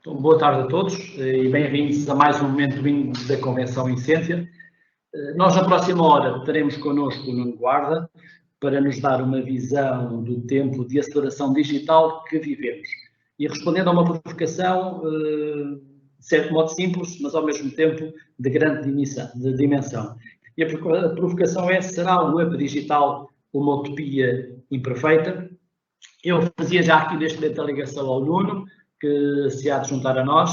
Então, boa tarde a todos e bem-vindos a mais um momento da Convenção em Ciência. Nós, na próxima hora, teremos connosco o Nuno Guarda para nos dar uma visão do tempo de aceleração digital que vivemos. E respondendo a uma provocação, de certo modo simples, mas ao mesmo tempo de grande dimensão. E a provocação é: será o web digital uma utopia imperfeita? Eu fazia já aqui neste momento a ligação ao Nuno, que se há de juntar a nós.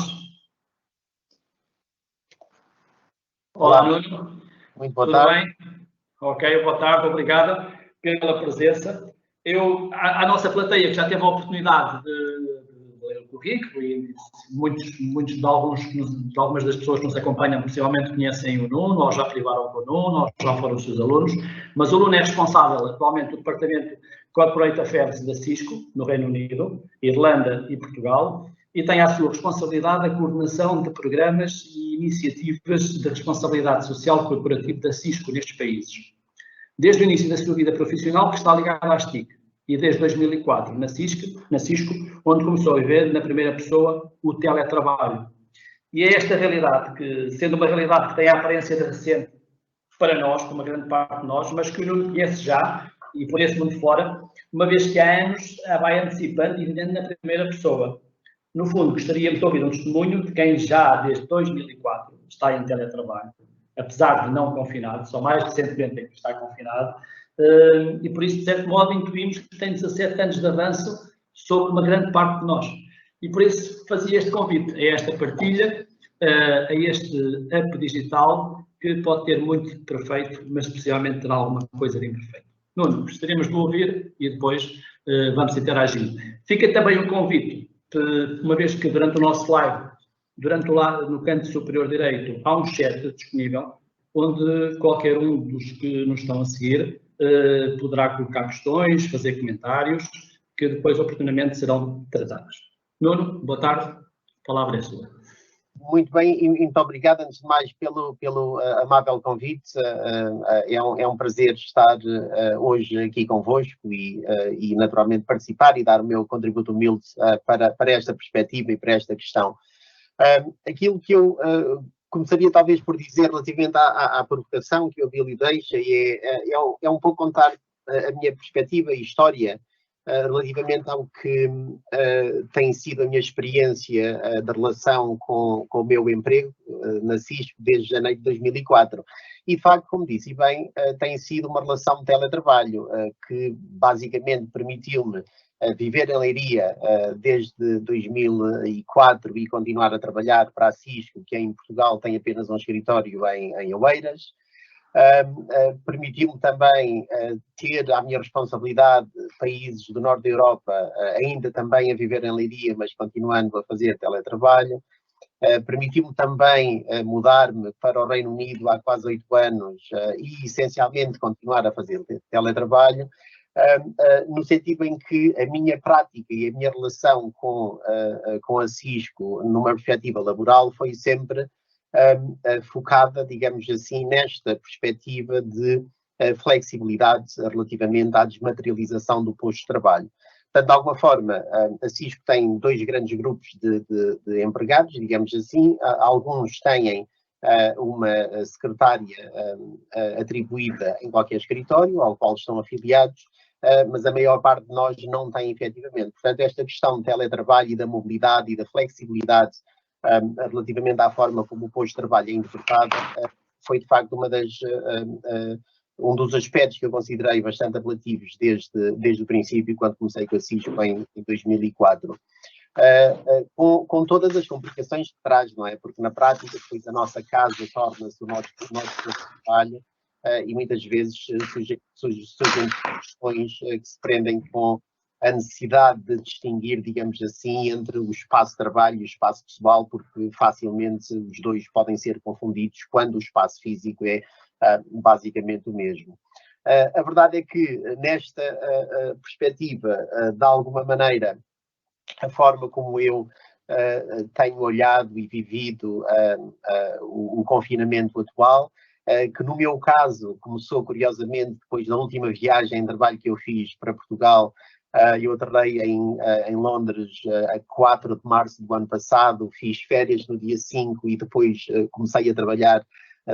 Olá, Nuno. Muito boa tarde. Tudo bem? Ok, boa tarde, obrigada pela presença. À nossa plateia, que já teve a oportunidade de ler o currículo, e muitos de algumas das pessoas que nos acompanham possivelmente conhecem o Nuno, ou já privaram com o Nuno, ou já foram os seus alunos, mas o Nuno é responsável atualmente do Departamento Corporate Affairs da Cisco, no Reino Unido, Irlanda e Portugal, e tem à sua responsabilidade a coordenação de programas e iniciativas de responsabilidade social corporativa da Cisco nestes países. Desde o início da sua vida profissional, que está ligada à STIC, e desde 2004 na Cisco, onde começou a viver na primeira pessoa o teletrabalho. E é esta realidade que, sendo uma realidade que tem a aparência de recente para nós, para uma grande parte de nós, mas que o Nuno conhece já, e por esse mundo fora, uma vez que há anos a vai antecipando e vivendo na primeira pessoa. No fundo, gostaríamos de ouvir um testemunho de quem já, desde 2004, está em teletrabalho, apesar de não confinado, só mais recentemente é que está confinado, e por isso, de certo modo, intuímos que tem 17 anos de avanço sobre uma grande parte de nós. E por isso fazia este convite a esta partilha, a este app digital, que pode ter muito de perfeito, mas especialmente terá alguma coisa de imperfeito. Nuno, gostaríamos de ouvir e depois vamos interagindo. Fica também o convite, uma vez que durante o nosso live, no canto superior direito, há um chat disponível, onde qualquer um dos que nos estão a seguir poderá colocar questões, fazer comentários, que depois oportunamente serão tratados. Nuno, boa tarde, a palavra é sua. Muito bem, e muito obrigado, antes de mais, pelo amável convite. É um prazer estar hoje aqui convosco e, naturalmente, participar e dar o meu contributo humilde para esta perspectiva e para esta questão. Aquilo que eu começaria, talvez, por dizer relativamente à provocação que o Billy deixa é um pouco contar a minha perspectiva e história relativamente ao que tem sido a minha experiência de relação com o meu emprego na Cisco desde janeiro de 2004. E, de facto, como disse, e bem, tem sido uma relação de teletrabalho que basicamente permitiu-me viver em Leiria desde 2004 e continuar a trabalhar para a Cisco, que em Portugal tem apenas um escritório em Oeiras. Permitiu-me também ter à minha responsabilidade países do norte da Europa, ainda também a viver em Leiria, mas continuando a fazer teletrabalho. Permitiu-me também mudar-me para o Reino Unido há quase 8 anos e, essencialmente, continuar a fazer teletrabalho, no sentido em que a minha prática e a minha relação com a Cisco, numa perspectiva laboral, foi sempre focada, digamos assim, nesta perspectiva de flexibilidade relativamente à desmaterialização do posto de trabalho. Portanto, de alguma forma, a Cisco tem 2 grandes grupos de empregados, digamos assim. Alguns têm uma secretária atribuída em qualquer escritório, ao qual estão afiliados, mas a maior parte de nós não tem efetivamente. Portanto, esta questão do teletrabalho e da mobilidade e da flexibilidade relativamente à forma como o posto de trabalho é interpretado, foi de facto um dos aspectos que eu considerei bastante apelativos desde o princípio, quando comecei com a Cisco em 2004. Com todas as complicações que traz, não é? Porque na prática, depois a nossa casa torna-se o nosso trabalho e muitas vezes surgem questões que se prendem com a necessidade de distinguir, digamos assim, entre o espaço de trabalho e o espaço pessoal, porque facilmente os dois podem ser confundidos quando o espaço físico é basicamente o mesmo. A verdade é que, nesta perspectiva, de alguma maneira, a forma como eu tenho olhado e vivido o confinamento atual, que no meu caso começou curiosamente depois da última viagem de trabalho que eu fiz para Portugal, Eu aterrei em Londres a 4 de março do ano passado, fiz férias no dia 5 e depois comecei a trabalhar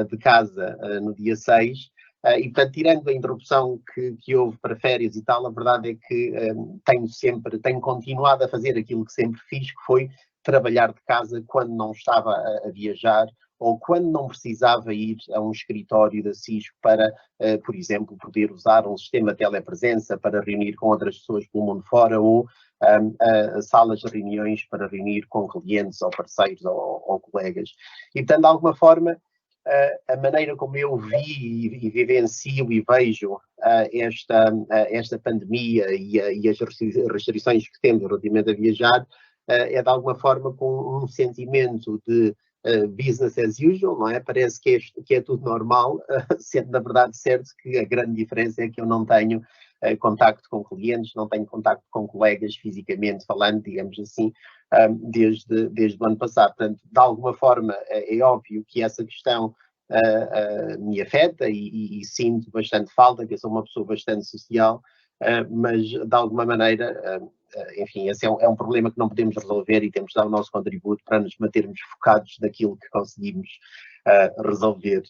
de casa no dia 6. E, portanto, tirando a interrupção que houve para férias e tal, a verdade é que tenho continuado a fazer aquilo que sempre fiz, que foi trabalhar de casa quando não estava a viajar ou quando não precisava ir a um escritório da Cisco para, por exemplo, poder usar um sistema de telepresença para reunir com outras pessoas pelo mundo fora ou salas de reuniões para reunir com clientes ou parceiros ou colegas. E, portanto, de alguma forma, a maneira como eu vi e vivencio e vejo esta pandemia e as restrições que temos relativamente a viajar é de alguma forma com um sentimento de business as usual, não é? Parece que é tudo normal, sendo na verdade certo que a grande diferença é que eu não tenho contacto com clientes, não tenho contacto com colegas fisicamente falando, digamos assim, desde o ano passado. Portanto, de alguma forma, é óbvio que essa questão me afeta e sinto bastante falta, que eu sou uma pessoa bastante social, mas de alguma maneira, enfim, esse é um problema que não podemos resolver e temos de dar o nosso contributo para nos mantermos focados naquilo que conseguimos resolver.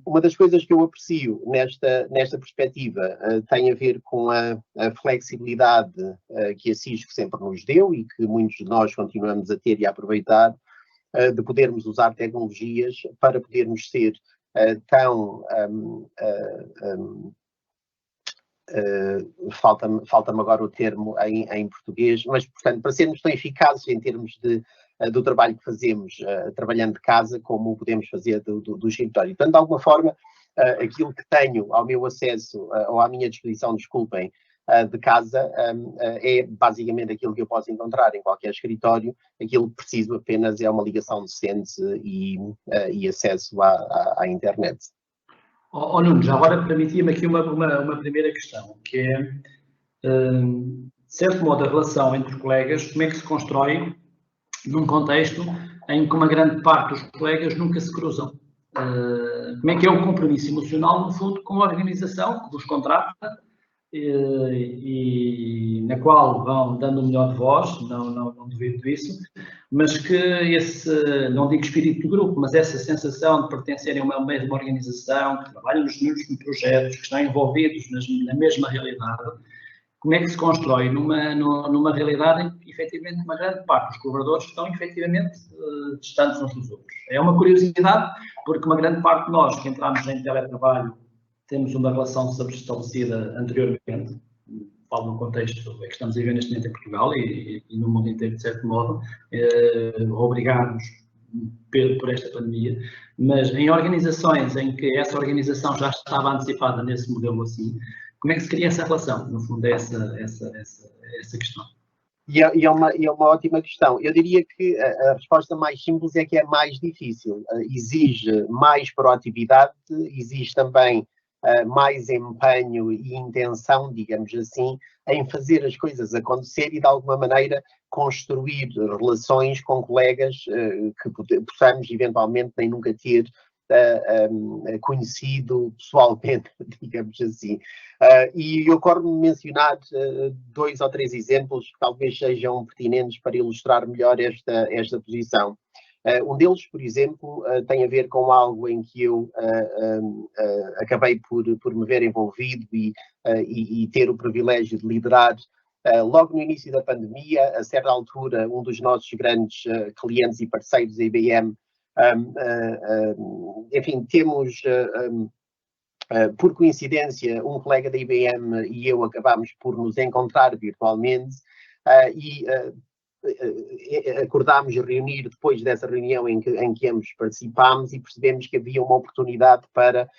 Uma das coisas que eu aprecio nesta perspectiva tem a ver com a flexibilidade que a Cisco sempre nos deu e que muitos de nós continuamos a ter e a aproveitar, de podermos usar tecnologias para podermos ser tão falta-me agora o termo em português, mas, portanto, para sermos tão eficazes em termos do trabalho que fazemos trabalhando de casa, como podemos fazer do escritório. Portanto, de alguma forma, aquilo que tenho ao meu acesso, ou à minha disposição, desculpem, de casa, é basicamente aquilo que eu posso encontrar em qualquer escritório. Aquilo que preciso apenas é uma ligação decente e acesso à internet. Nuno, já agora permitia-me aqui uma primeira questão, que é, de certo modo, a relação entre os colegas, como é que se constrói num contexto em que uma grande parte dos colegas nunca se cruzam? Como é que é o compromisso emocional, no fundo, com a organização que vos contrata e na qual vão dando o melhor de vós, não duvido disso, mas que esse, não digo espírito do grupo, mas essa sensação de pertencerem a uma mesma organização, que trabalham nos mesmos projetos, que estão envolvidos na mesma realidade, como é que se constrói numa realidade em que, efetivamente, uma grande parte dos colaboradores estão, efetivamente, distantes uns dos outros? É uma curiosidade, porque uma grande parte de nós que entramos em teletrabalho temos uma relação estabelecida anteriormente, falo no contexto que estamos a viver neste momento em Portugal e no mundo inteiro, de certo modo, obrigados por esta pandemia, mas em organizações em que essa organização já estava antecipada nesse modelo assim, como é que se cria essa relação? No fundo, é essa questão. E é uma ótima questão. Eu diria que a resposta mais simples é que é mais difícil. Exige mais proatividade, exige também mais empenho e intenção, digamos assim, em fazer as coisas acontecer e, de alguma maneira, construir relações com colegas que possamos, eventualmente, nem nunca ter conhecido pessoalmente, digamos assim. E ocorre-me mencionar 2 ou 3 exemplos que talvez sejam pertinentes para ilustrar melhor esta posição. Um deles, por exemplo, tem a ver com algo em que eu acabei por me ver envolvido e ter o privilégio de liderar. Logo no início da pandemia, a certa altura, um dos nossos grandes clientes e parceiros, a IBM, enfim, temos, por coincidência, um colega da IBM e eu acabámos por nos encontrar virtualmente e acordámos reunir depois dessa reunião em que ambos participámos e percebemos que havia uma oportunidade para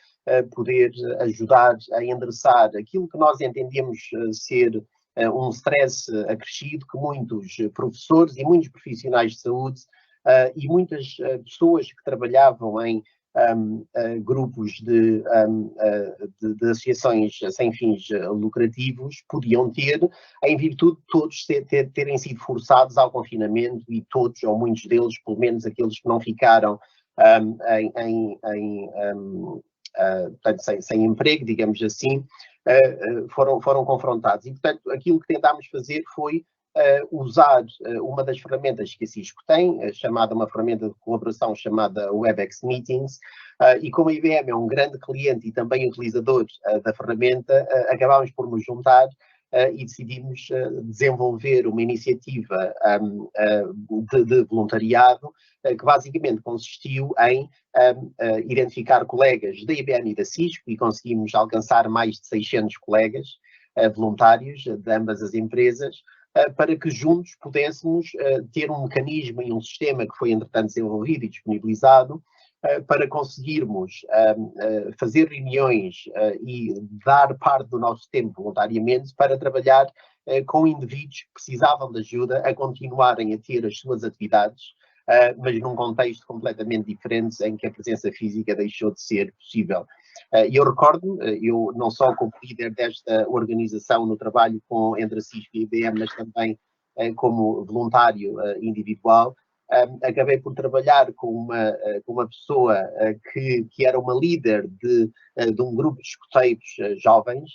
poder ajudar a endereçar aquilo que nós entendemos ser um stress acrescido que muitos professores e muitos profissionais de saúde e muitas pessoas que trabalhavam em grupos de associações sem fins lucrativos podiam ter, em virtude de todos terem sido forçados ao confinamento e todos, ou muitos deles, pelo menos aqueles que não ficaram portanto, sem emprego, digamos assim, foram confrontados. E, portanto, aquilo que tentámos fazer foi usar uma das ferramentas que a Cisco tem, uma ferramenta de colaboração chamada Webex Meetings, e como a IBM é um grande cliente e também utilizador da ferramenta, acabámos por nos juntar e decidimos desenvolver uma iniciativa de voluntariado que basicamente consistiu em identificar colegas da IBM e da Cisco, e conseguimos alcançar mais de 600 colegas voluntários de ambas as empresas, para que juntos pudéssemos ter um mecanismo e um sistema que foi entretanto desenvolvido e disponibilizado para conseguirmos fazer reuniões e dar parte do nosso tempo voluntariamente para trabalhar com indivíduos que precisavam de ajuda a continuarem a ter as suas atividades, mas num contexto completamente diferente em que a presença física deixou de ser possível. E eu recordo-me, eu não só como líder desta organização no trabalho entre a Cisco e a IBM, mas também como voluntário individual, acabei por trabalhar com uma pessoa que era uma líder de um grupo de escoteiros jovens.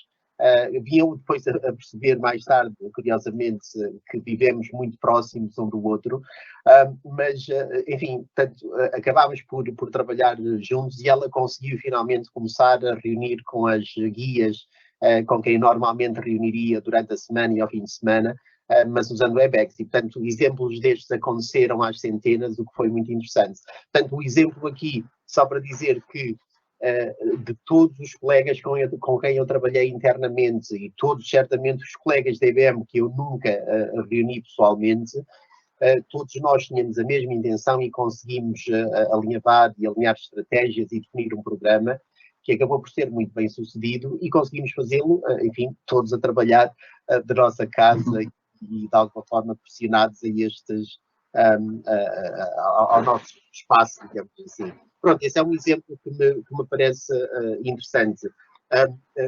Vinham depois a perceber mais tarde, curiosamente, que vivemos muito próximos um do outro, mas, enfim, portanto, acabámos por trabalhar juntos e ela conseguiu finalmente começar a reunir com as guias com quem normalmente reuniria durante a semana e ao fim de semana, mas usando o Webex, e portanto exemplos destes aconteceram às centenas, o que foi muito interessante. Portanto, o exemplo aqui, só para dizer que de todos os colegas com quem eu trabalhei internamente, e todos certamente os colegas da IBM que eu nunca reuni pessoalmente, todos nós tínhamos a mesma intenção e conseguimos alinhar estratégias e definir um programa que acabou por ser muito bem sucedido, e conseguimos fazê-lo, enfim, todos a trabalhar da nossa casa e de alguma forma pressionados ao nosso espaço, digamos assim. Pronto, esse é um exemplo que me parece interessante.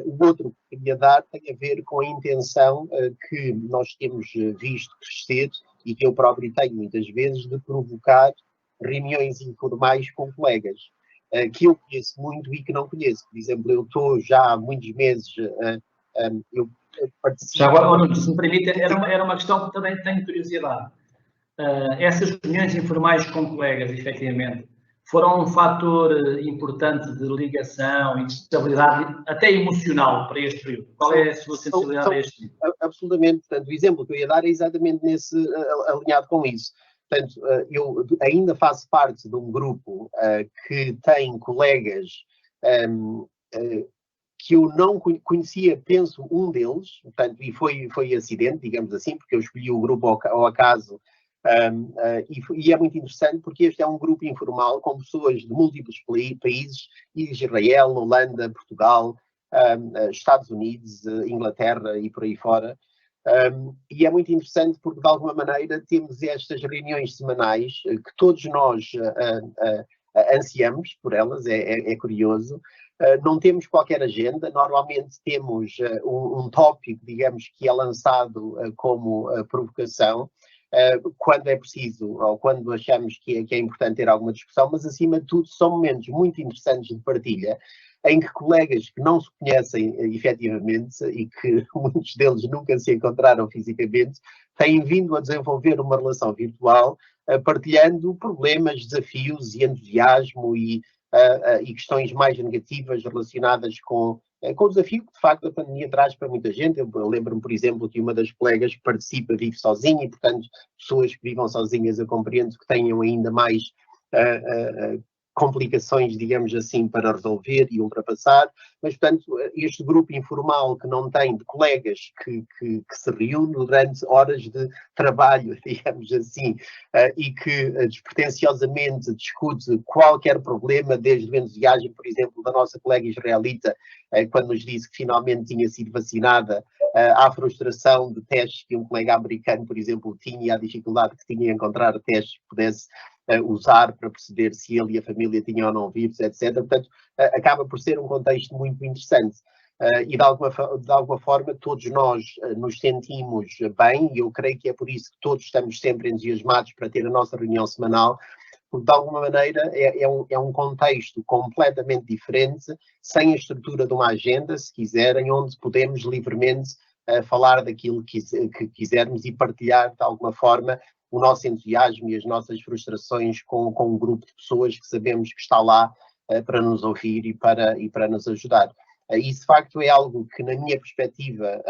O outro que queria dar tem a ver com a intenção que nós temos visto crescer, e que eu próprio tenho muitas vezes, de provocar reuniões informais com colegas que eu conheço muito e que não conheço. Por exemplo, eu estou já há muitos meses, eu participo... Já agora, se me permite, era uma questão que também tenho curiosidade. Essas reuniões informais com colegas, efetivamente, foram um fator importante de ligação e de estabilidade, até emocional, para este período. Qual é a sua sensibilidade a este? Absolutamente. Portanto, o exemplo que eu ia dar é exatamente alinhado com isso. Portanto, eu ainda faço parte de um grupo que tem colegas que eu não conhecia, penso, um deles, portanto, e foi acidente, digamos assim, porque eu escolhi o grupo ao acaso. E é muito interessante porque este é um grupo informal com pessoas de múltiplos países, Israel, Holanda, Portugal, Estados Unidos, Inglaterra e por aí fora. E é muito interessante porque, de alguma maneira, temos estas reuniões semanais que todos nós ansiamos por elas, é curioso. Não temos qualquer agenda, normalmente temos um tópico, digamos, que é lançado como provocação, quando é preciso, ou quando achamos que é importante ter alguma discussão, mas acima de tudo são momentos muito interessantes de partilha, em que colegas que não se conhecem efetivamente e que muitos deles nunca se encontraram fisicamente, têm vindo a desenvolver uma relação virtual, partilhando problemas, desafios e entusiasmo e questões mais negativas relacionadas com o desafio que, de facto, a pandemia traz para muita gente. Eu lembro-me, por exemplo, que uma das colegas que participa vive sozinha e, portanto, pessoas que vivam sozinhas, eu compreendo que tenham ainda mais complicações, digamos assim, para resolver e ultrapassar, mas, portanto, este grupo informal que não tem de colegas que se reúne durante horas de trabalho, digamos assim, e que despretensiosamente discute qualquer problema, desde o entusiasmo, por exemplo, da nossa colega israelita, quando nos disse que finalmente tinha sido vacinada, à frustração de testes que um colega americano, por exemplo, tinha, e à dificuldade que tinha em encontrar testes que pudesse usar para perceber se ele e a família tinham ou não vírus, etc. Portanto, acaba por ser um contexto muito interessante. E de alguma forma todos nós nos sentimos bem, e eu creio que é por isso que todos estamos sempre entusiasmados para ter a nossa reunião semanal, porque de alguma maneira é um contexto completamente diferente, sem a estrutura de uma agenda, se quiserem, onde podemos livremente falar daquilo que quisermos e partilhar de alguma forma o nosso entusiasmo e as nossas frustrações com um grupo de pessoas que sabemos que está lá para nos ouvir e para nos ajudar. Isso, de facto, é algo que, na minha perspectiva,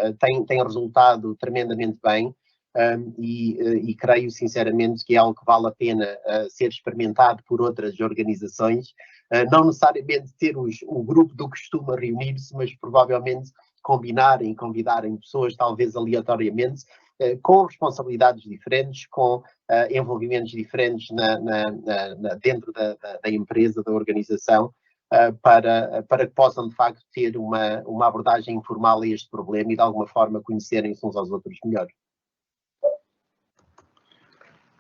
tem resultado tremendamente bem. E creio sinceramente que é algo que vale a pena ser experimentado por outras organizações, não necessariamente ter o grupo do costume a reunir-se, mas provavelmente combinarem e convidarem pessoas, talvez aleatoriamente, com responsabilidades diferentes, com envolvimentos diferentes dentro da empresa, da organização, para que possam de facto ter uma abordagem informal a este problema e de alguma forma conhecerem-se uns aos outros melhor.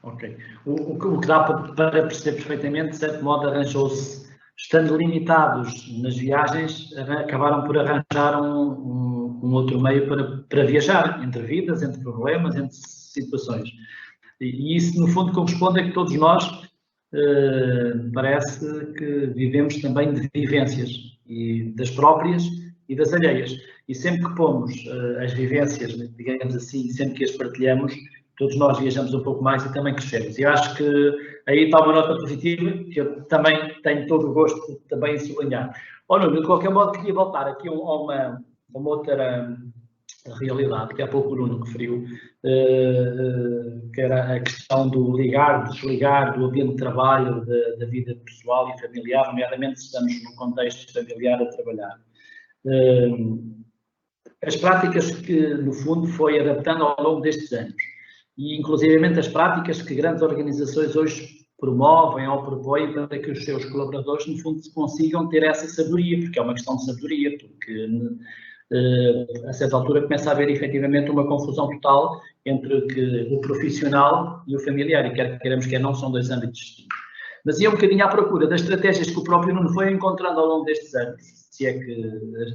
Ok. O que dá para perceber perfeitamente, de certo modo, arranjou-se, estando limitados nas viagens, acabaram por arranjar um outro meio para viajar, entre vidas, entre problemas, entre situações. E isso, no fundo, corresponde a que todos nós parece que vivemos também de vivências, e das próprias e das alheias. E sempre que pomos as vivências, digamos assim, sempre que as partilhamos, todos nós viajamos um pouco mais e também crescemos. E eu acho que aí está uma nota positiva, que eu também tenho todo o gosto de também sublinhar. Nuno, de qualquer modo, queria voltar aqui a uma outra realidade, que há pouco o Nuno referiu, que era a questão do ligar, do desligar do ambiente de trabalho, da vida pessoal e familiar, nomeadamente se estamos num contexto familiar a trabalhar. As práticas que, no fundo, foi adaptando ao longo destes anos. E, inclusivamente, as práticas que grandes organizações hoje promovem ou propõem para que os seus colaboradores, no fundo, consigam ter essa sabedoria, porque é uma questão de sabedoria, porque a certa altura começa a haver efetivamente uma confusão total entre o profissional e o familiar, e quer queiramos, quer não, são dois âmbitos distintos. Mas ia um bocadinho à procura das estratégias que o próprio Nuno foi encontrando ao longo destes anos, se é que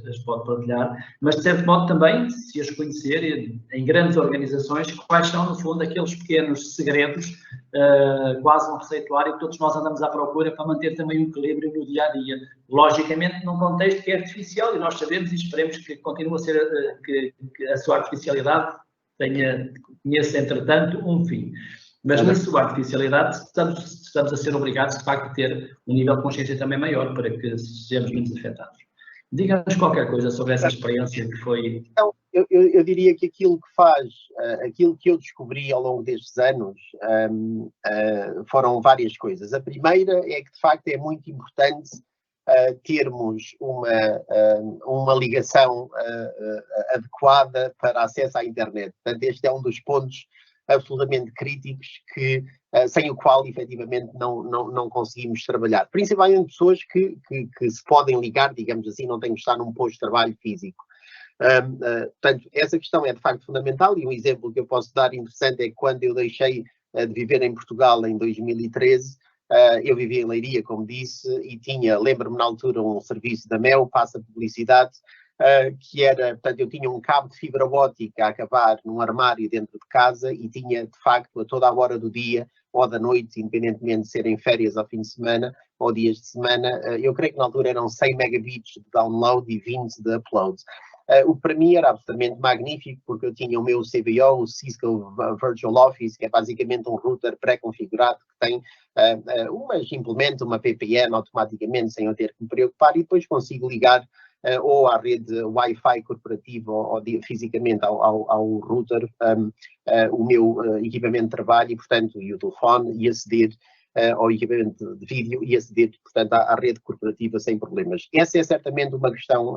as pode partilhar, mas de certo modo também, se as conhecer em grandes organizações, quais são, no fundo, aqueles pequenos segredos, quase um receituário que todos nós andamos à procura para manter também um equilíbrio no dia-a-dia. Logicamente, num contexto que é artificial, e nós sabemos e esperemos que continue a ser, que a sua artificialidade conheça, entretanto, um fim. Mas na sua artificialidade estamos a ser obrigados, de facto, a ter um nível de consciência também maior para que sejamos menos afetados. Diga-nos qualquer coisa sobre essa experiência que foi... Então, eu diria que aquilo que eu descobri ao longo destes anos foram várias coisas. A primeira é que, de facto, é muito importante termos uma ligação adequada para acesso à internet. Portanto, este é um dos pontos absolutamente críticos sem o qual efetivamente não conseguimos trabalhar. Principalmente pessoas que se podem ligar, digamos assim, não têm que estar num posto de trabalho físico. Portanto, essa questão é de facto fundamental, e um exemplo que eu posso dar interessante é que quando eu deixei de viver em Portugal em 2013, eu vivia em Leiria, como disse, e lembro-me na altura, um serviço da Mel, passa publicidade, que era, portanto, eu tinha um cabo de fibra óptica a acabar num armário dentro de casa e tinha, de facto, a toda a hora do dia ou da noite, independentemente de serem férias ao fim de semana ou dias de semana, eu creio que na altura eram 100 megabits de download e 20 de upload. O que para mim era absolutamente magnífico, porque eu tinha o meu CVO, o Cisco Virtual Office, que é basicamente um router pré-configurado que tem, implementa uma VPN automaticamente sem eu ter que me preocupar, e depois consigo ligar ou à rede Wi-Fi corporativa ou fisicamente ao router, o meu equipamento de trabalho e, portanto, e o telefone, e aceder ao equipamento de vídeo e aceder, portanto, à rede corporativa sem problemas. Essa é certamente uma questão,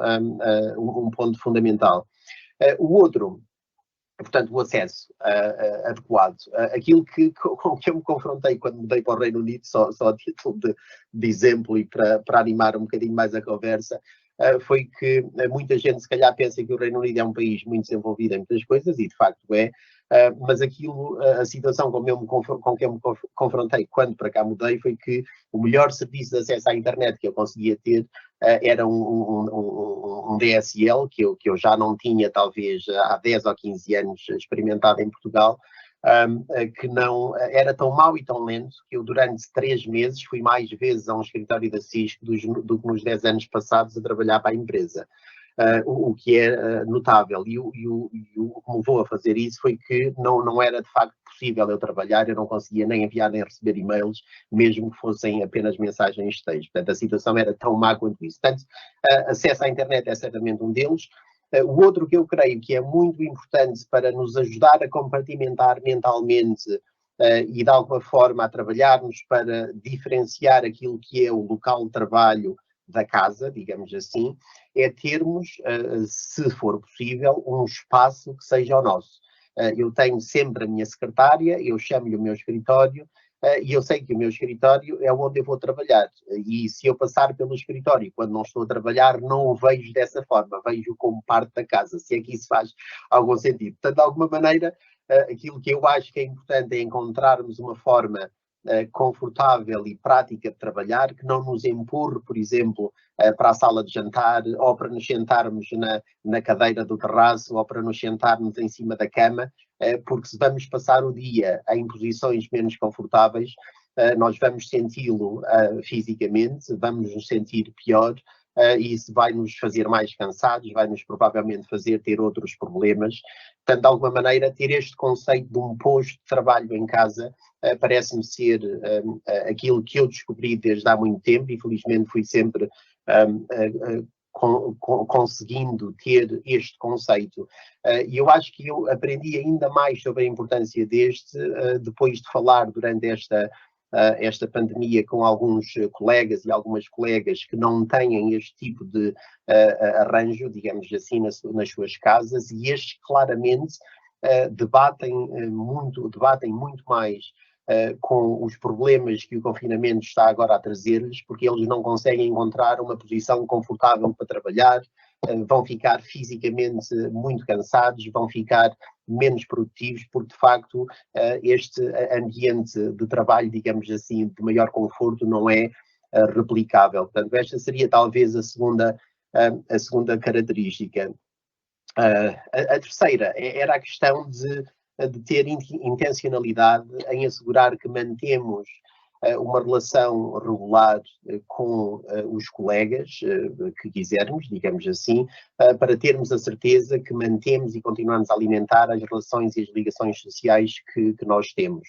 um ponto fundamental. O outro, portanto, o acesso adequado. Aquilo com que eu me confrontei quando mudei para o Reino Unido, só a título de exemplo e para animar um bocadinho mais a conversa, foi que muita gente se calhar pensa que o Reino Unido é um país muito desenvolvido em muitas coisas, e de facto é, mas a situação com que eu me confrontei quando para cá mudei foi que o melhor serviço de acesso à internet que eu conseguia ter era um DSL, que eu já não tinha talvez há 10 ou 15 anos experimentado em Portugal, que não era tão mau e tão lento que eu durante 3 meses fui mais vezes a um escritório da Cisco do que nos 10 anos passados a trabalhar para a empresa. O que é notável, e o que me levou a fazer isso foi que não era de facto possível eu trabalhar, eu não conseguia nem enviar nem receber e-mails, mesmo que fossem apenas mensagens de texto. Portanto, a situação era tão má quanto isso. Portanto, acesso à internet é certamente um deles. O outro que eu creio que é muito importante para nos ajudar a compartimentar mentalmente e de alguma forma a trabalharmos para diferenciar aquilo que é o local de trabalho da casa, digamos assim, é termos, se for possível, um espaço que seja o nosso. Eu tenho sempre a minha secretária, eu chamo-lhe o meu escritório, e eu sei que o meu escritório é onde eu vou trabalhar. E se eu passar pelo escritório quando não estou a trabalhar, não o vejo dessa forma, vejo como parte da casa, se é que isso faz algum sentido. Portanto, de alguma maneira, aquilo que eu acho que é importante é encontrarmos uma forma confortável e prática de trabalhar, que não nos empurre, por exemplo, para a sala de jantar, ou para nos sentarmos na cadeira do terraço, ou para nos sentarmos em cima da cama, porque se vamos passar o dia em posições menos confortáveis, nós vamos senti-lo fisicamente, vamos nos sentir pior, e isso vai nos fazer mais cansados, vai nos provavelmente fazer ter outros problemas. Portanto, de alguma maneira, ter este conceito de um posto de trabalho em casa parece-me ser aquilo que eu descobri desde há muito tempo e felizmente fui sempre conseguindo ter este conceito. E eu acho que eu aprendi ainda mais sobre a importância deste depois de falar durante esta pandemia com alguns colegas e algumas colegas que não têm este tipo de arranjo, digamos assim, nas suas casas, e estes claramente debatem muito mais com os problemas que o confinamento está agora a trazer-lhes, porque eles não conseguem encontrar uma posição confortável para trabalhar, vão ficar fisicamente muito cansados, vão ficar menos produtivos, porque de facto este ambiente de trabalho, digamos assim, de maior conforto não é replicável. Portanto, esta seria talvez a segunda característica. A terceira era a questão de ter intencionalidade em assegurar que mantemos uma relação regular com os colegas que quisermos, digamos assim, para termos a certeza que mantemos e continuamos a alimentar as relações e as ligações sociais que nós temos.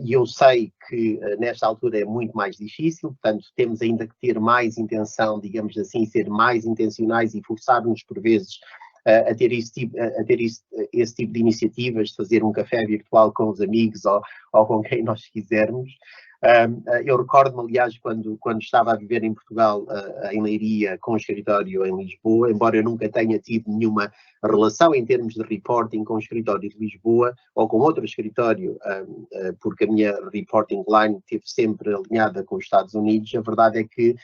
E eu sei que nesta altura é muito mais difícil, portanto temos ainda que ter mais intenção, digamos assim, ser mais intencionais e forçar-nos por vezes a ter esse tipo de iniciativas, de fazer um café virtual com os amigos ou com quem nós quisermos. Eu recordo-me, aliás, quando estava a viver em Portugal, em Leiria, com o escritório em Lisboa, embora eu nunca tenha tido nenhuma relação em termos de reporting com o escritório de Lisboa ou com outro escritório, porque a minha reporting line esteve sempre alinhada com os Estados Unidos, a verdade é que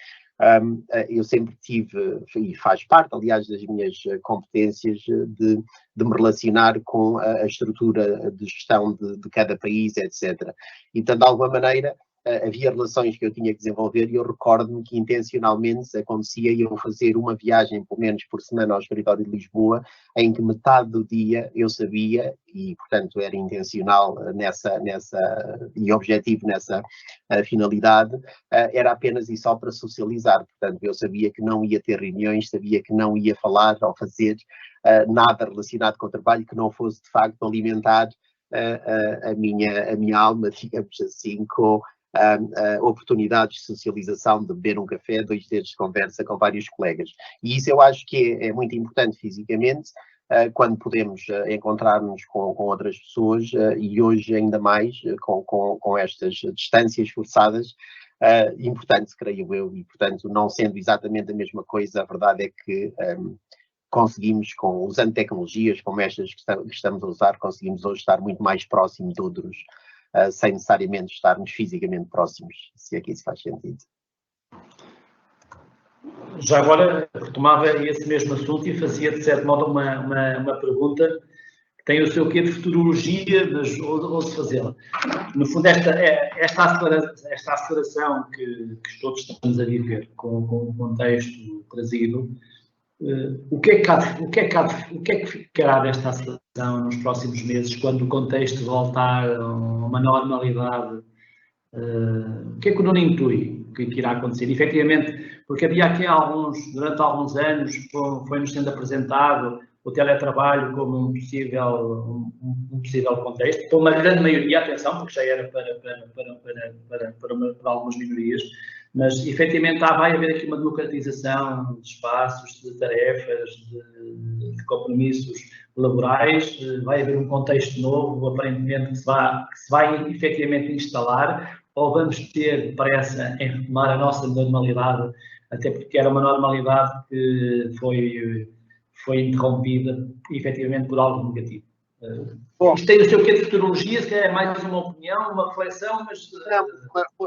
eu sempre tive, e faz parte, aliás, das minhas competências, de me relacionar com a estrutura de gestão de cada país, etc. Então, de alguma maneira, havia relações que eu tinha que desenvolver e eu recordo-me que intencionalmente acontecia eu fazer uma viagem, pelo menos por semana, ao escritório de Lisboa, em que metade do dia eu sabia, e portanto era intencional e objetivo nessa finalidade, era apenas e só para socializar. Portanto, eu sabia que não ia ter reuniões, sabia que não ia falar ou fazer nada relacionado com o trabalho que não fosse de facto alimentar a minha alma, digamos assim, com oportunidades de socialização, de beber um café, 2 dedos de conversa com vários colegas. E isso eu acho que é muito importante fisicamente, quando podemos encontrar-nos com outras pessoas, e hoje ainda mais com estas distâncias forçadas, importante, creio eu, e portanto, não sendo exatamente a mesma coisa, a verdade é que conseguimos, usando tecnologias como estas que estamos a usar, conseguimos hoje estar muito mais próximos de outros, sem necessariamente estarmos fisicamente próximos, se aqui isso faz sentido. Já agora retomava esse mesmo assunto e fazia de certo modo uma pergunta que tem o seu quê de futurologia, mas ouso fazê-la. No fundo, esta aceleração que todos estamos a viver com o contexto trazido, O que é que ficará desta aceleração nos próximos meses, quando o contexto voltar a uma normalidade? O que é que o Nuno intui que irá acontecer? Efetivamente, porque havia aqui durante alguns anos, foi-nos sendo apresentado o teletrabalho como um possível contexto, para uma grande maioria, atenção, porque já era para algumas minorias, mas efetivamente vai haver aqui uma democratização de espaços, de tarefas, de compromissos laborais, vai haver um contexto novo, aparentemente, que se vai efetivamente instalar, ou vamos ter pressa em retomar a nossa normalidade, até porque era uma normalidade que foi interrompida, efetivamente, por algo negativo. Bom, isto tem o seu quê de futurologia, se é mais uma opinião, uma reflexão, mas... Não,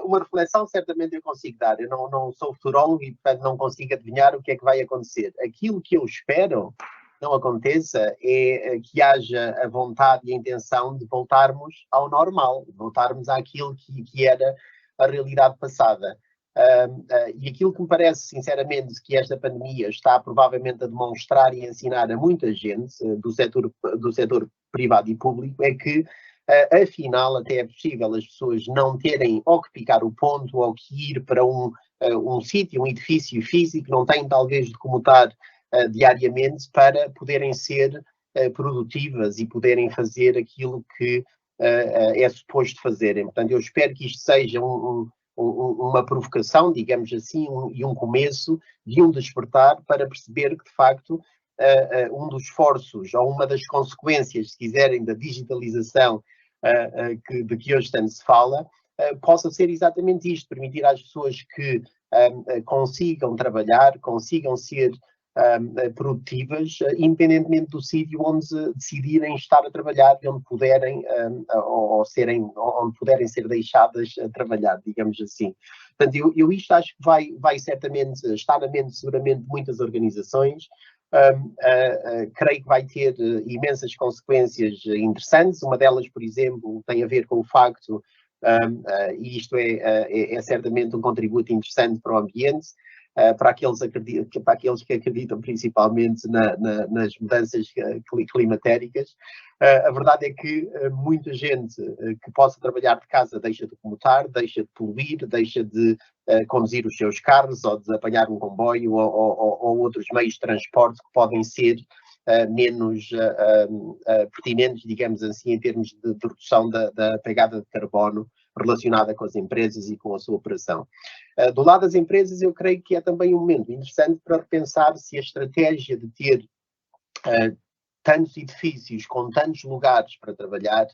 uma reflexão certamente eu consigo dar. Eu não sou futurólogo e, portanto, não consigo adivinhar o que é que vai acontecer. Aquilo que eu espero não aconteça é que haja a vontade e a intenção de voltarmos ao normal, voltarmos àquilo que era a realidade passada. E aquilo que me parece, sinceramente, que esta pandemia está provavelmente a demonstrar e ensinar a muita gente do setor privado e público é que, afinal, até é possível as pessoas não terem ou que picar o ponto ou que ir para um sítio, um edifício físico, não têm talvez de comutar diariamente para poderem ser produtivas e poderem fazer aquilo que é suposto fazerem. Portanto, eu espero que isto seja uma provocação, digamos assim, e um começo de um despertar para perceber que, de facto, um dos esforços, ou uma das consequências, se quiserem, da digitalização de que hoje tanto se fala, possa ser exatamente isto, permitir às pessoas que consigam trabalhar, consigam ser produtivas, independentemente do sítio onde decidirem estar a trabalhar e onde puderem, onde puderem ser deixadas a trabalhar, digamos assim. Portanto, eu isto acho que vai certamente estar na mente, seguramente, de muitas organizações. Creio que vai ter imensas consequências interessantes. Uma delas, por exemplo, tem a ver com o facto, e isto é certamente um contributo interessante para o ambiente, para aqueles que acreditam principalmente nas mudanças climatéricas. A verdade é que muita gente que possa trabalhar de casa deixa de comutar, deixa de poluir, deixa de conduzir os seus carros ou de apanhar um comboio ou outros meios de transporte que podem ser menos pertinentes, digamos assim, em termos de redução da pegada de carbono relacionada com as empresas e com a sua operação. Do lado das empresas, eu creio que é também um momento interessante para repensar se a estratégia de ter tantos edifícios com tantos lugares para trabalhar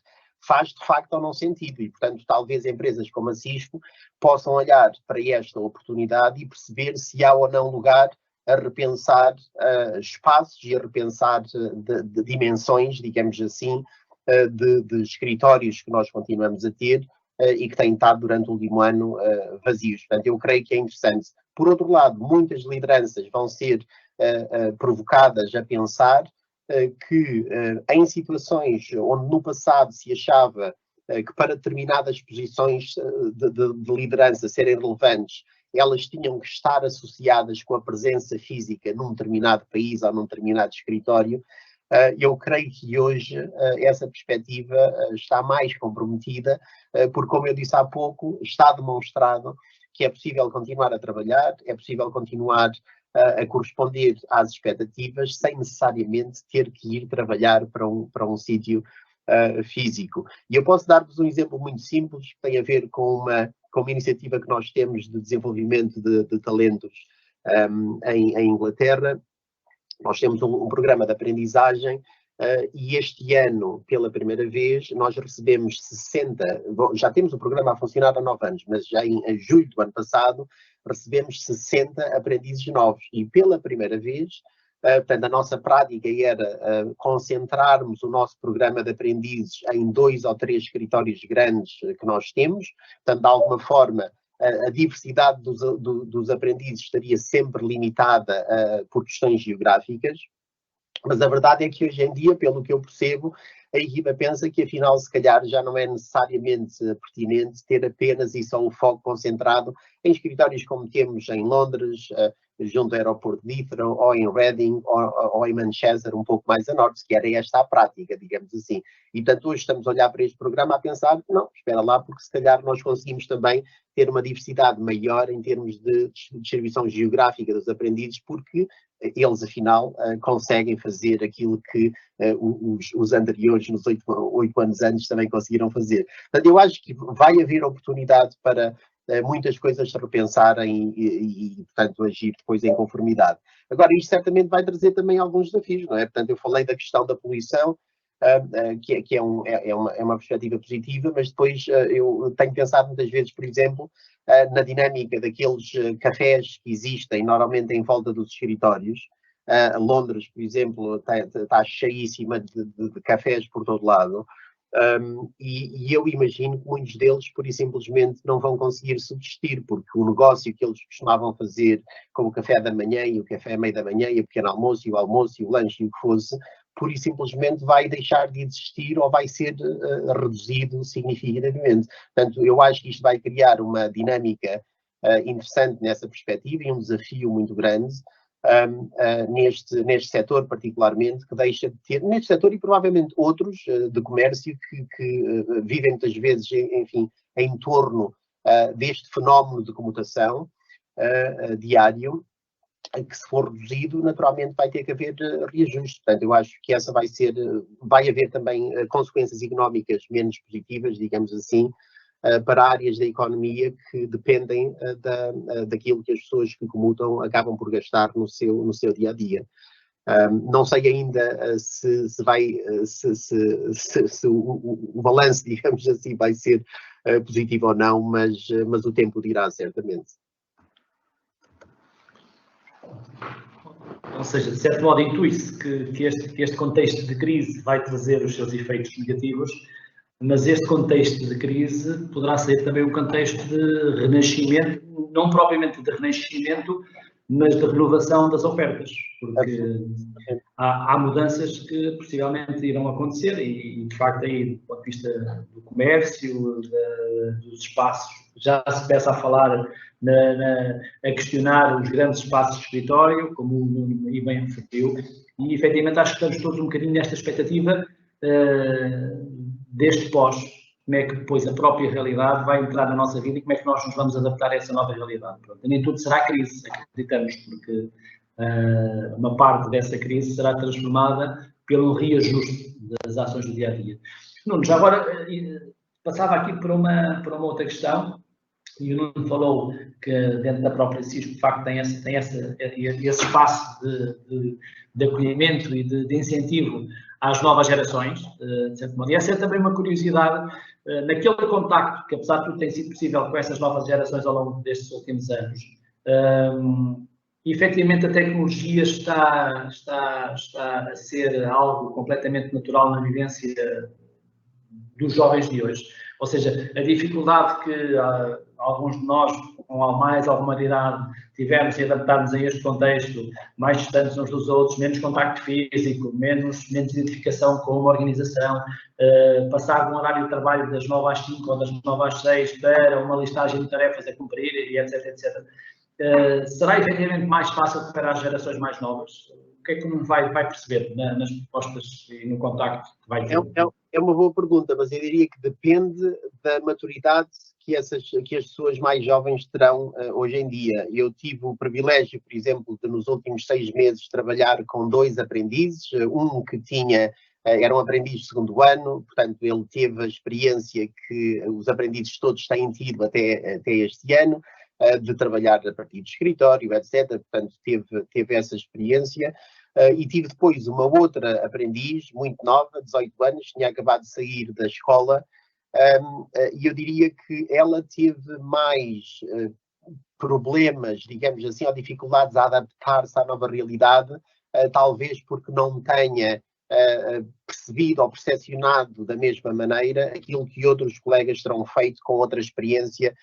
faz de facto ou não sentido e, portanto, talvez empresas como a Cisco possam olhar para esta oportunidade e perceber se há ou não lugar a repensar espaços e a repensar de dimensões, digamos assim, de escritórios que nós continuamos a ter e que têm estado durante o último ano vazios. Portanto, eu creio que é interessante. Por outro lado, muitas lideranças vão ser provocadas a pensar que em situações onde no passado se achava que para determinadas posições de liderança serem relevantes, elas tinham que estar associadas com a presença física num determinado país ou num determinado escritório. Eu creio que hoje essa perspectiva está mais comprometida, porque, como eu disse há pouco, está demonstrado que é possível continuar a trabalhar, é possível continuar a corresponder às expectativas sem necessariamente ter que ir trabalhar para um sítio físico. E eu posso dar-vos um exemplo muito simples que tem a ver com uma iniciativa que nós temos de desenvolvimento de talentos em Inglaterra. Nós temos um programa de aprendizagem e este ano, pela primeira vez, nós recebemos 60, já temos o programa a funcionar há 9 anos, mas já em julho do ano passado recebemos 60 aprendizes novos e pela primeira vez, portanto, a nossa prática era concentrarmos o nosso programa de aprendizes em 2 ou 3 escritórios grandes que nós temos, portanto, de alguma forma, a diversidade dos aprendizes estaria sempre limitada por questões geográficas, mas a verdade é que hoje em dia, pelo que eu percebo, a equipa pensa que afinal se calhar já não é necessariamente pertinente ter apenas e só o foco concentrado em escritórios como temos em Londres, junto ao aeroporto de Heathrow, ou em Reading, ou em Manchester, um pouco mais a norte, se era esta a prática, digamos assim. E, portanto, hoje estamos a olhar para este programa a pensar, não, espera lá, porque se calhar nós conseguimos também ter uma diversidade maior em termos de distribuição geográfica dos aprendizes, porque eles, afinal, conseguem fazer aquilo que os anteriores, nos 8 anos antes, também conseguiram fazer. Portanto, eu acho que vai haver oportunidade para muitas coisas se repensarem e, portanto, agir depois em conformidade. Agora, isto certamente vai trazer também alguns desafios, não é? Portanto, eu falei da questão da poluição, que é uma perspectiva positiva, mas depois eu tenho pensado muitas vezes, por exemplo, na dinâmica daqueles cafés que existem normalmente em volta dos escritórios. Londres, por exemplo, está cheíssima de cafés por todo lado. E eu imagino que muitos deles, pura e simplesmente, não vão conseguir subsistir, porque o negócio que eles costumavam fazer, como o café da manhã e o café à meia da manhã e o pequeno almoço e o almoço e o lanche e o que fosse, pura e simplesmente vai deixar de existir ou vai ser reduzido significativamente. Portanto, eu acho que isto vai criar uma dinâmica interessante nessa perspectiva e um desafio muito grande. Neste setor particularmente, que deixa de ter, neste setor e provavelmente outros de comércio que vivem muitas vezes, enfim, em torno deste fenómeno de comutação diário, que se for reduzido, naturalmente vai ter que haver reajuste. Portanto, eu acho que essa vai haver também consequências económicas menos positivas, digamos assim, para áreas da economia que dependem daquilo que as pessoas que comutam acabam por gastar no seu dia-a-dia. Não sei ainda se o balanço, digamos assim, vai ser positivo ou não, mas o tempo dirá certamente. Ou seja, de certo modo intui-se que este contexto de crise vai trazer os seus efeitos negativos, mas este contexto de crise poderá ser também um contexto de renascimento, não propriamente de renascimento, mas de renovação das ofertas, porque há mudanças que possivelmente irão acontecer e de facto aí, do ponto de vista do comércio, dos espaços, já se começa a falar, a questionar os grandes espaços de escritório, como o Nuno aí bem referiu, e efetivamente acho que estamos todos um bocadinho nesta expectativa deste pós, como é que depois a própria realidade vai entrar na nossa vida e como é que nós nos vamos adaptar a essa nova realidade. Pronto, nem tudo será crise, acreditamos, porque uma parte dessa crise será transformada pelo reajuste das ações do dia-a-dia. Nuno, já agora passava aqui para uma outra questão, e o Nuno falou que dentro da própria Cisco, de facto, tem esse espaço de acolhimento e de incentivo às novas gerações, de certo modo. E essa é também uma curiosidade, naquele contacto que, apesar de tudo, tem sido possível com essas novas gerações ao longo destes últimos anos. Efetivamente, a tecnologia está a ser algo completamente natural na vivência dos jovens de hoje. Ou seja, a dificuldade que alguns de nós, com mais alguma idade, tivemos em adaptarmos a este contexto, mais distantes uns dos outros, menos contacto físico, menos identificação com uma organização, passar de um horário de trabalho das 9 às 5 ou das 9 às 6 para uma listagem de tarefas a cumprir, e etc, etc. Será efetivamente mais fácil para as gerações mais novas? O que é que não vai perceber nas propostas e no contacto que vai ter? É uma boa pergunta, mas eu diria que depende da maturidade que as pessoas mais jovens terão hoje em dia. Eu tive o privilégio, por exemplo, de nos últimos 6 meses trabalhar com 2 aprendizes, um que era um aprendiz de 2º ano, portanto ele teve a experiência que os aprendizes todos têm tido até este ano, de trabalhar a partir do escritório, etc. Portanto, teve essa experiência. E tive depois uma outra aprendiz, muito nova, 18 anos, tinha acabado de sair da escola, e eu diria que ela teve mais problemas, digamos assim, ou dificuldades a adaptar-se à nova realidade, talvez porque não tenha percebido ou percepcionado da mesma maneira aquilo que outros colegas terão feito com outra experiência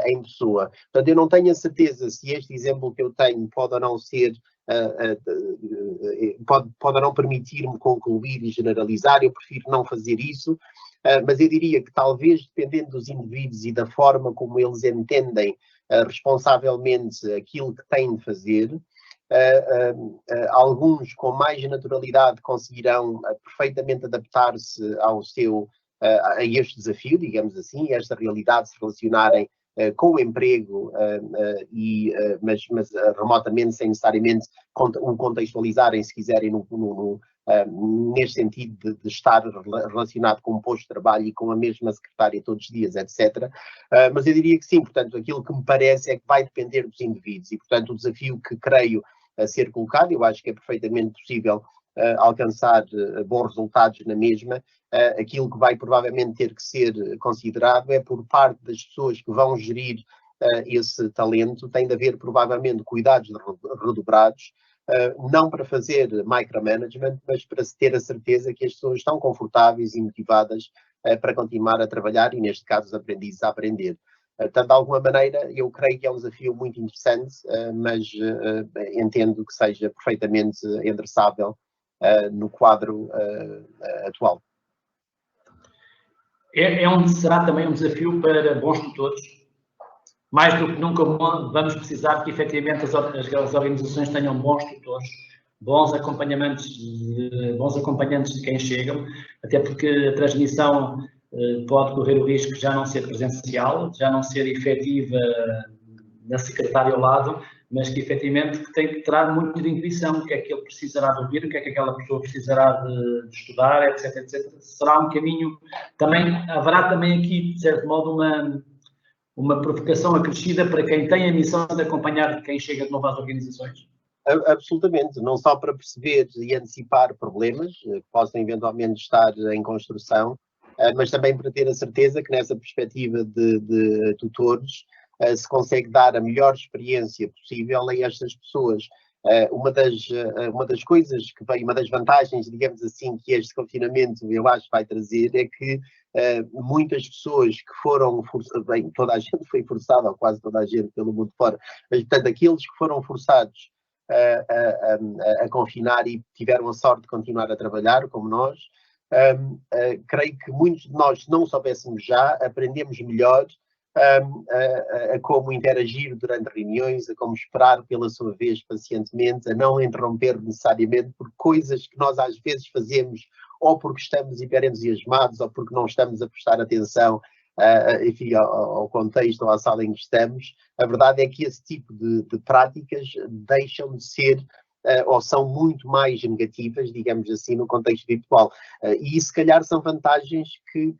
em pessoa. Portanto, eu não tenho a certeza se este exemplo que eu tenho pode ou não ser, pode ou não permitir-me concluir e generalizar. Eu prefiro não fazer isso, mas eu diria que talvez, dependendo dos indivíduos e da forma como eles entendem responsavelmente aquilo que têm de fazer, alguns com mais naturalidade conseguirão perfeitamente adaptar-se a este desafio, digamos assim, a esta realidade, se relacionarem com o emprego, mas remotamente, sem necessariamente o contextualizarem, se quiserem, neste sentido de estar relacionado com um posto de trabalho e com a mesma secretária todos os dias, etc. Mas eu diria que sim, portanto, aquilo que me parece é que vai depender dos indivíduos e, portanto, o desafio que creio a ser colocado, eu acho que é perfeitamente possível alcançar bons resultados na mesma. Aquilo que vai provavelmente ter que ser considerado é por parte das pessoas que vão gerir esse talento, tem de haver provavelmente cuidados redobrados, não para fazer micromanagement, mas para se ter a certeza que as pessoas estão confortáveis e motivadas para continuar a trabalhar e, neste caso, os aprendizes a aprender. Portanto, de alguma maneira, eu creio que é um desafio muito interessante, mas entendo que seja perfeitamente endereçável no quadro atual. Será também um desafio para bons tutores. Mais do que nunca vamos precisar que efetivamente as organizações tenham bons tutores, bons acompanhantes de quem chegam, até porque a transmissão pode correr o risco de já não ser presencial, de já não ser efetiva na secretária ao lado, mas que efetivamente tem que terá muito de intuição, o que é que ele precisará de ouvir, o que é que aquela pessoa precisará de estudar, etc, etc. Será um caminho, haverá também aqui, de certo modo, uma provocação acrescida para quem tem a missão de acompanhar quem chega de novo às organizações? Absolutamente, não só para perceber e antecipar problemas que possam eventualmente estar em construção, mas também para ter a certeza que nessa perspectiva de tutores se consegue dar a melhor experiência possível a estas pessoas. Uma das coisas que vem, uma das vantagens, digamos assim, que este confinamento eu acho vai trazer é que muitas pessoas que foram forçadas, bem, toda a gente foi forçada, ou quase toda a gente pelo mundo fora, mas portanto aqueles que foram forçados a confinar e tiveram a sorte de continuar a trabalhar, como nós, creio que muitos de nós, se não soubéssemos já, aprendemos melhor a como interagir durante reuniões, a como esperar pela sua vez pacientemente, a não interromper necessariamente por coisas que nós às vezes fazemos ou porque estamos hiperentusiasmados ou porque não estamos a prestar atenção enfim, ao contexto ou à sala em que estamos. A verdade é que esse tipo de práticas deixam de ser ou são muito mais negativas, digamos assim, no contexto virtual. E se calhar são vantagens que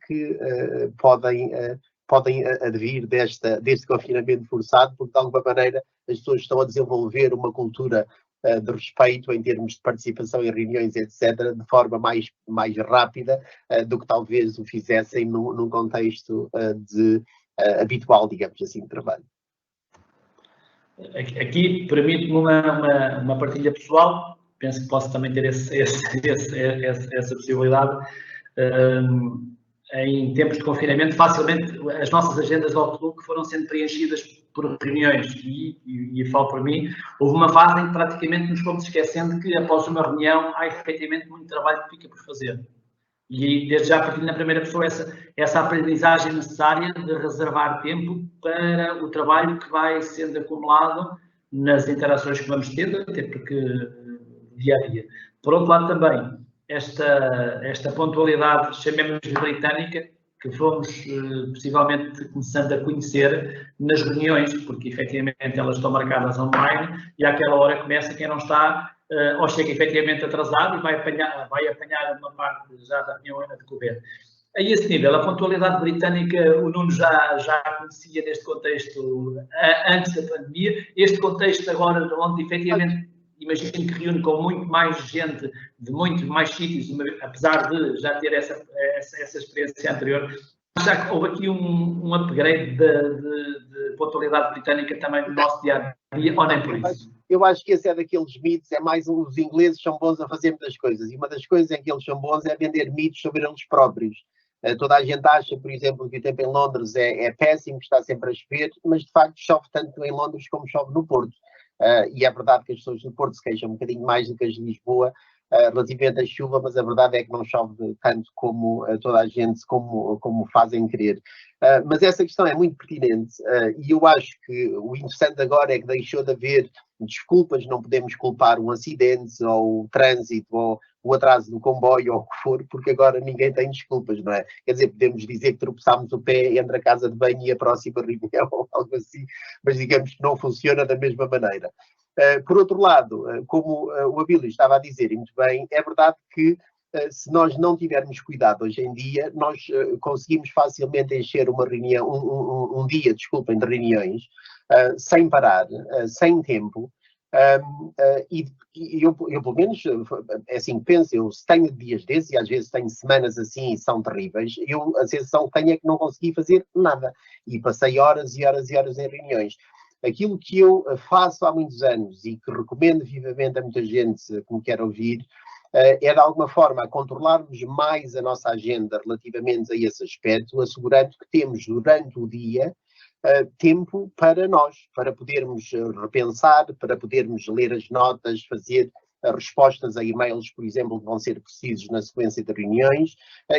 podem advir deste confinamento forçado, porque de alguma maneira as pessoas estão a desenvolver uma cultura de respeito em termos de participação em reuniões, etc., de forma mais rápida do que talvez o fizessem num contexto habitual, digamos assim, de trabalho. Aqui permite-me uma partilha pessoal, penso que posso também ter essa possibilidade. Em tempos de confinamento, facilmente as nossas agendas de Outlook foram sendo preenchidas por reuniões e falo por mim, houve uma fase em que praticamente nos fomos esquecendo que após uma reunião há efetivamente muito trabalho que fica por fazer. E desde já partilho na primeira pessoa essa aprendizagem necessária de reservar tempo para o trabalho que vai sendo acumulado nas interações que vamos tendo, até porque dia a dia. Por outro lado também, esta pontualidade, chamemos-lhe britânica, que fomos possivelmente começando a conhecer nas reuniões, porque efetivamente elas estão marcadas online e àquela hora começa quem não está ou chega efetivamente atrasado e vai apanhar uma parte já da reunião a decorrer. A esse nível, a pontualidade britânica, o Nuno já conhecia neste contexto antes da pandemia. Este contexto agora, onde efetivamente, imagino que reúne com muito mais gente de muitos mais sítios, apesar de já ter essa experiência anterior, já houve aqui um upgrade de pontualidade britânica também no nosso dia-a-dia, ou nem por isso? Eu acho que esse é daqueles mitos, é mais os ingleses são bons a fazer muitas coisas, e uma das coisas em que eles são bons é vender mitos sobre eles próprios. Toda a gente acha, por exemplo, que o tempo em Londres é péssimo, que está sempre a chover, mas de facto chove tanto em Londres como chove no Porto. E é verdade que as pessoas do Porto se queixam um bocadinho mais do que as de Lisboa, relativamente à chuva, mas a verdade é que não chove tanto como toda a gente, como fazem crer. Mas essa questão é muito pertinente e eu acho que o interessante agora é que deixou de haver desculpas, não podemos culpar um acidente ou o trânsito ou o atraso do comboio ou o que for, porque agora ninguém tem desculpas, não é? Quer dizer, podemos dizer que tropeçámos o pé entre a casa de banho e a próxima reunião ou algo assim, mas digamos que não funciona da mesma maneira. Por outro lado, como o Abílio estava a dizer, e muito bem, é verdade que se nós não tivermos cuidado hoje em dia, nós conseguimos facilmente encher uma reunião, um dia, desculpem, de reuniões, sem parar, sem tempo, e eu pelo menos, é assim, penso, eu tenho dias desses, e às vezes tenho semanas assim e são terríveis, eu a sensação que tenho é que não consegui fazer nada, e passei horas e horas e horas em reuniões. Aquilo que eu faço há muitos anos e que recomendo vivamente a muita gente que me quer ouvir, é de alguma forma controlarmos mais a nossa agenda relativamente a esse aspecto, assegurando que temos durante o dia tempo para nós, para podermos repensar, para podermos ler as notas, fazer respostas a e-mails, por exemplo, que vão ser precisos na sequência de reuniões,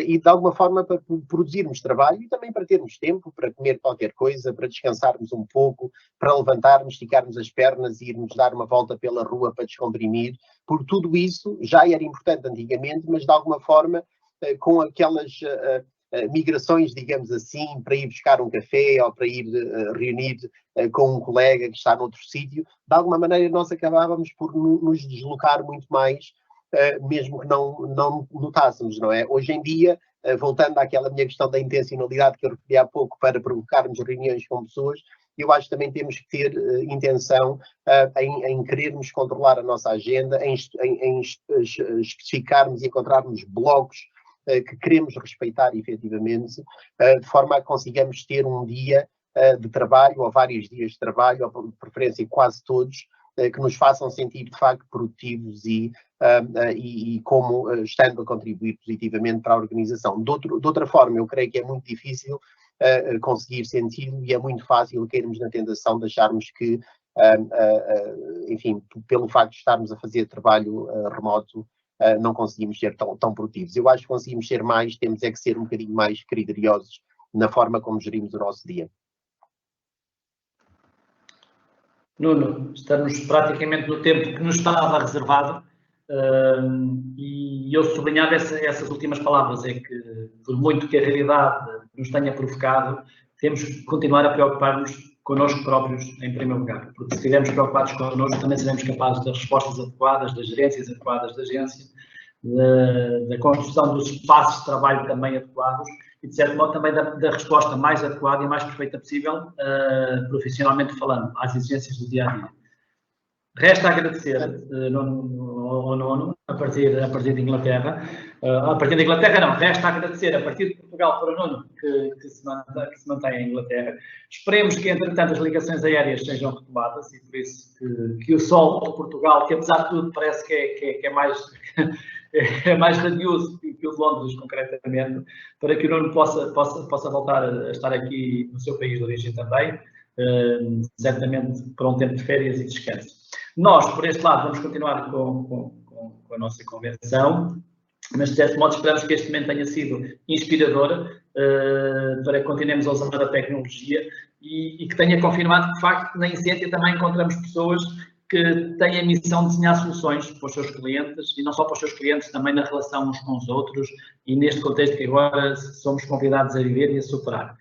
e de alguma forma para produzirmos trabalho e também para termos tempo para comer qualquer coisa, para descansarmos um pouco, para levantarmos, esticarmos as pernas e irmos dar uma volta pela rua para descomprimir, porque tudo isso já era importante antigamente, mas de alguma forma com aquelas migrações, digamos assim, para ir buscar um café ou para ir reunir com um colega que está noutro sítio, de alguma maneira nós acabávamos por nos deslocar muito mais, mesmo que não notássemos, não é? Hoje em dia, voltando àquela minha questão da intencionalidade que eu referi há pouco para provocarmos reuniões com pessoas, eu acho que também temos que ter intenção em querermos controlar a nossa agenda, em especificarmos e encontrarmos blocos que queremos respeitar efetivamente, de forma a que consigamos ter um dia de trabalho, ou vários dias de trabalho, ou por preferência quase todos, que nos façam sentir de facto produtivos e como estando a contribuir positivamente para a organização. De outra forma, eu creio que é muito difícil conseguir sentido e é muito fácil cairmos na tentação de acharmos que, enfim, pelo facto de estarmos a fazer trabalho remoto, não conseguimos ser tão produtivos. Eu acho que conseguimos ser mais, temos é que ser um bocadinho mais criteriosos na forma como gerimos o nosso dia. Nuno, estamos praticamente no tempo que nos estava reservado e eu sublinhava essas últimas palavras, é que por muito que a realidade nos tenha provocado, temos que continuar a preocupar-nos connosco próprios em primeiro lugar, porque se estivermos preocupados connosco também seremos capazes das respostas adequadas, das gerências adequadas da agência, da construção dos espaços de trabalho também adequados e, de certo modo, também da resposta mais adequada e mais perfeita possível, profissionalmente falando, às exigências do dia-a-dia. Resta agradecer ao Nuno, a partir de Inglaterra. Resta agradecer a partir de Portugal para o Nuno, que se mantém em Inglaterra. Esperemos que, entretanto, as ligações aéreas sejam retomadas e por isso que o sol de Portugal, que apesar de tudo parece que é mais radioso que o de Londres, concretamente, para que o Nuno possa voltar a estar aqui no seu país de origem também, certamente para um tempo de férias e descanso. Nós, por este lado, vamos continuar com a nossa convenção, mas, de certo modo, esperamos que este momento tenha sido inspirador para que continuemos a usar a tecnologia e que tenha confirmado que, de facto, na Incentia também encontramos pessoas que têm a missão de desenhar soluções para os seus clientes e não só para os seus clientes, também na relação uns com os outros e neste contexto que agora somos convidados a viver e a superar.